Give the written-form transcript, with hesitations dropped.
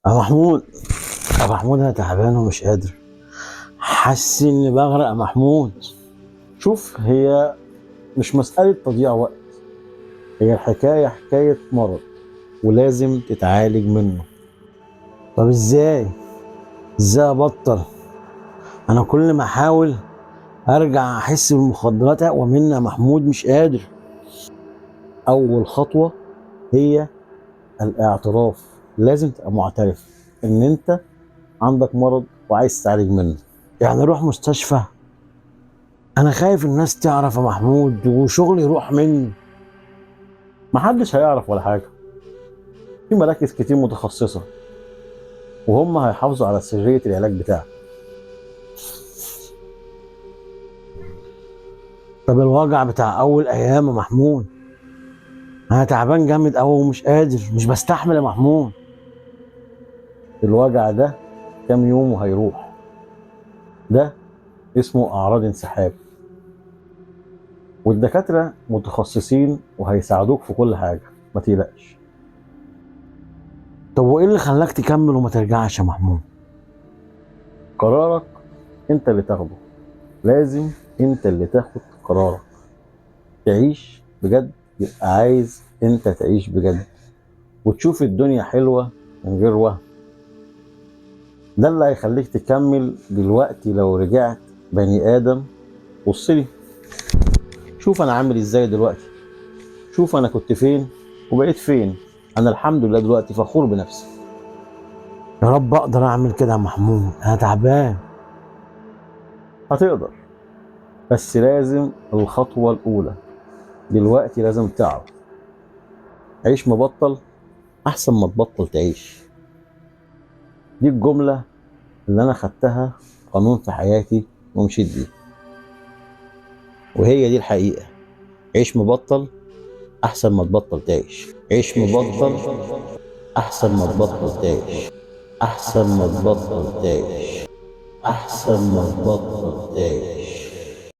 يا محمود، يا محمود انا تعبان ومش قادر، حاسس اني بغرق يا محمود. شوف، هي مش مسألة تضييع وقت، هي الحكاية حكاية مرض ولازم تتعالج منه. طب ازاي ابطل؟ انا كل ما احاول ارجع احس بالمخدرات اقوى مني يا محمود، مش قادر. اول خطوة هي الاعتراف. لازم تبقى معترف ان انت عندك مرض وعايز تتعالج منه. يعني روح مستشفى؟ انا خايف الناس تعرف يا محمود وشغلي يروح مني. محدش هيعرف ولا حاجه، في مراكز كتير متخصصه وهم هيحافظوا على سريه العلاج بتاعك. طب الوجع بتاع اول ايام يا محمود، انا تعبان جامد قوي ومش قادر، مش بستحمل يا محمود. الوجع ده كام يوم وهيروح، ده اسمه اعراض انسحاب، والدكاتره متخصصين وهيساعدوك في كل حاجه، ما تقلقش. طب وايه اللي خلاك تكمل وما ترجعش يا محمود؟ قرارك انت اللي تاخده، لازم انت اللي تاخد قرارك. تعيش بجد يبقى عايز انت تعيش بجد وتشوف الدنيا حلوة من غير وهم. ده اللي هيخليك تكمل. دلوقتي لو رجعت بني آدم، بصلي، شوف انا عامل ازاي دلوقتي، شوف انا كنت فين وبقيت فين. انا الحمد لله دلوقتي فخور بنفسي. يا رب اقدر اعمل كده يا محمود، انا تعبان. هتقدر، بس لازم الخطوة الأولى. دلوقتي لازم تعرف، عيش مبطل أحسن ما تبطل تعيش. دي الجملة اللي أنا خدتها قانون في حياتي ومشيت بيه، وهي دي الحقيقة. عيش مبطل أحسن ما تبطل تعيش. عيش مبطل أحسن ما تبطل تعيش. أحسن ما تبطل تعيش. أحسن ما تبطل تعيش.